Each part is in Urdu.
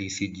TCG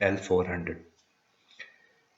L400।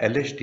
LHD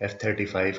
F-35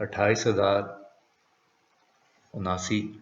28,079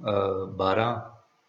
12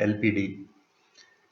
LPD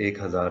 1,000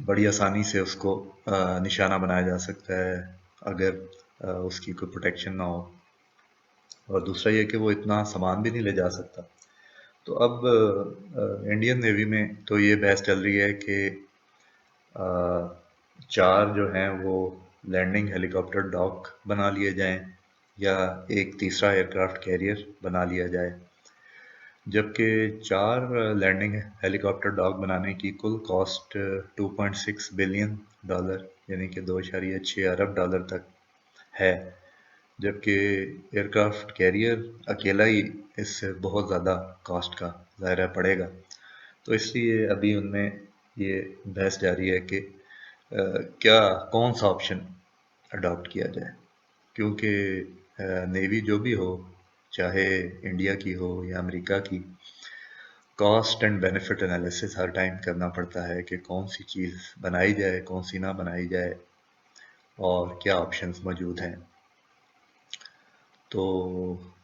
بڑی آسانی سے اس کو نشانہ بنایا جا سکتا ہے اگر اس کی کوئی پروٹیکشن نہ ہو، اور دوسرا یہ کہ وہ اتنا سامان بھی نہیں لے جا سکتا۔ تو اب انڈین نیوی میں تو یہ بحث چل رہی ہے کہ 4 جو ہیں وہ لینڈنگ ہیلی کاپٹر ڈاک بنا لیے جائیں یا ایک تیسرا ایئر کرافٹ کیریئر بنا لیا جائے، جبکہ 4 لینڈنگ ہیلی کاپٹر ڈاک بنانے کی کل کاسٹ $2.6 بلین، یعنی کہ 2.6 ارب ڈالر تک ہے، جبکہ ایئر کرافٹ کیریئر اکیلا ہی اس سے بہت زیادہ کاسٹ کا ظاہرہ پڑے گا۔ تو اس لیے ابھی ان میں یہ بحث جاری ہے کہ کیا کون سا آپشن اڈاپٹ کیا جائے، کیونکہ نیوی جو بھی ہو، چاہے انڈیا کی ہو یا امریکہ کی، cost and benefit analysis Hare time کرنا پڑتا ہے کہ کون سی چیز بنائی جائے، کون سی نہ بنائی جائے، اور کیا آپشنز موجود ہیں۔ تو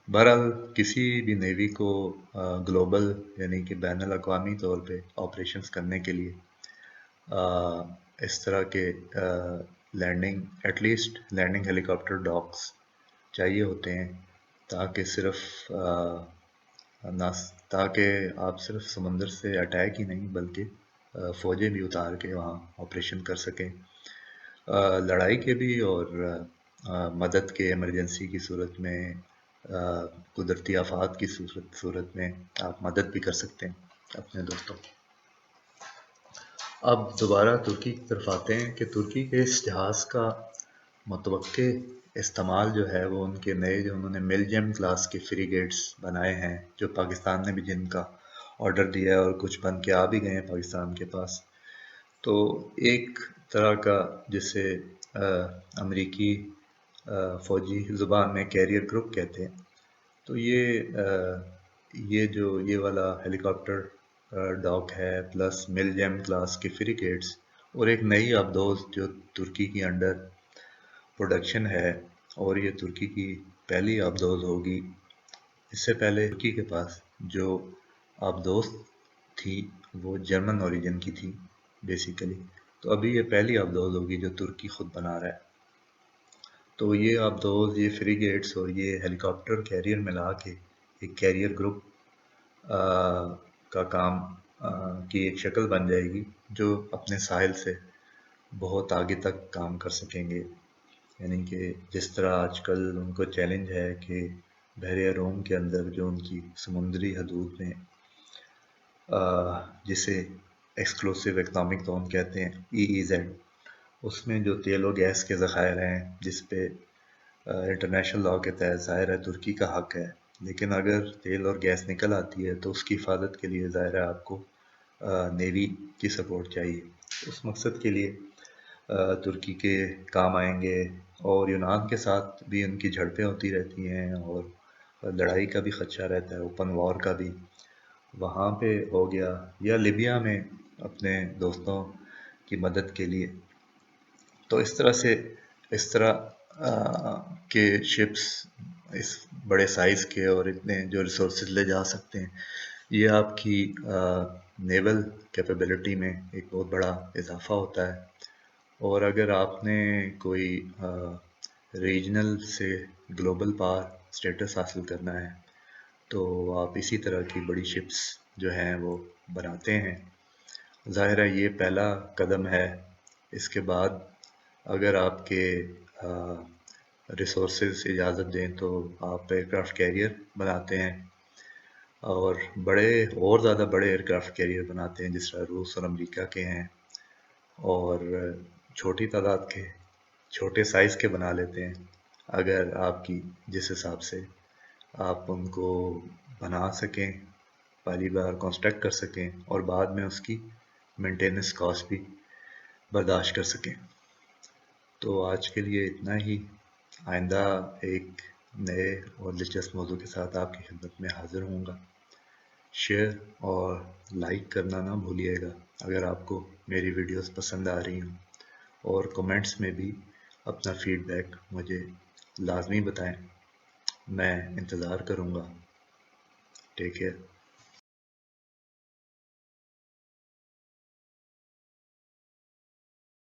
بہرحال کسی بھی نیوی کو گلوبل یعنی کہ بین الاقوامی طور پہ آپریشنز کرنے کے لیے اس طرح کے landing at least landing helicopter docks چاہیے ہوتے ہیں، تاکہ تاکہ آپ صرف سمندر سے اٹیک ہی نہیں بلکہ فوجیں بھی اتار کے وہاں آپریشن کر سکیں، لڑائی کے بھی اور مدد کے ایمرجنسی کی صورت میں، قدرتی آفات کی صورت میں آپ مدد بھی کر سکتے ہیں اپنے دوستوں۔ اب دوبارہ ترکی کی طرف آتے ہیں کہ ترکی کے اس جہاز کا متوقع استعمال جو ہے وہ ان کے نئے جو انہوں نے ملجم کلاس کے فریگیٹس بنائے ہیں، جو پاکستان نے بھی جن کا آرڈر دیا ہے اور کچھ بن کے آ بھی گئے ہیں پاکستان کے پاس، تو ایک طرح کا جسے امریکی فوجی زبان میں کیریئر گروپ کہتے ہیں، تو یہ جو یہ والا ہیلی کاپٹر ڈاک ہے پلس ملجم کلاس کے فریگیٹس اور ایک نئی آبدوز جو ترکی کی انڈر پروڈکشن ہے، اور یہ ترکی کی پہلی آبدوز ہوگی۔ اس سے پہلے ترکی کے پاس جو آبدوز تھی وہ جرمن اوریجن کی تھی بیسیکلی، تو ابھی یہ پہلی آبدوز ہوگی جو ترکی خود بنا رہا ہے۔ تو یہ آبدوز، یہ فریگیٹس اور یہ ہیلی کاپٹر کیریئر ملا کے ایک کیریئر گروپ کا کام کی ایک شکل بن جائے گی، جو اپنے ساحل سے بہت آگے تک کام کر سکیں گے۔ یعنی کہ جس طرح آج کل ان کو چیلنج ہے کہ بحیرہ روم کے اندر جو ان کی سمندری حدود میں جسے ایکسکلوسیو اکنامک زون کہتے ہیں EEZ، اس میں جو تیل و گیس کے ذخائر ہیں جس پہ انٹرنیشنل لاء کے تحت ظاہر ہے ترکی کا حق ہے، لیکن اگر تیل اور گیس نکل آتی ہے تو اس کی حفاظت کے لیے ظاہر ہے آپ کو نیوی کی سپورٹ چاہیے۔ اس مقصد کے لیے ترکی کے کام آئیں گے، اور یونان کے ساتھ بھی ان کی جھڑپیں ہوتی رہتی ہیں اور لڑائی کا بھی خدشہ رہتا ہے، اوپن وار کا بھی وہاں پہ ہو گیا، یا لیبیا میں اپنے دوستوں کی مدد کے لیے۔ تو اس طرح کے شپس اس بڑے سائز کے اور اتنے جو ریسورسز لے جا سکتے ہیں، یہ آپ کی نیول کیپیبلٹی میں ایک بہت بڑا اضافہ ہوتا ہے۔ اور اگر آپ نے کوئی ریجنل سے گلوبل پاور سٹیٹس حاصل کرنا ہے تو آپ اسی طرح کی بڑی شپس جو ہیں وہ بناتے ہیں۔ ظاہر ہے یہ پہلا قدم ہے، اس کے بعد اگر آپ کے ریسورسز اجازت دیں تو آپ ایئر کرافٹ کیریئر بناتے ہیں، اور اور زیادہ بڑے ایئر کرافٹ کیریئر بناتے ہیں جس طرح روس اور امریکہ کے ہیں، اور چھوٹی تعداد کے چھوٹے سائز کے بنا لیتے ہیں، اگر آپ کی جس حساب سے آپ ان کو بنا سکیں، پہلی بار کنسٹرکٹ کر سکیں اور بعد میں اس کی مینٹیننس کاسٹ بھی برداشت کر سکیں۔ تو آج کے لیے اتنا ہی، آئندہ ایک نئے اور دلچسپ موضوع کے ساتھ آپ کی خدمت میں حاضر ہوں گا۔ شیئر اور لائک کرنا نہ بھولیے گا اگر آپ کو میری ویڈیوز پسند آ رہی ہوں، اور کمنٹس میں بھی اپنا فیڈ بیک مجھے لازمی بتائیں، میں انتظار کروں گا۔ Take care.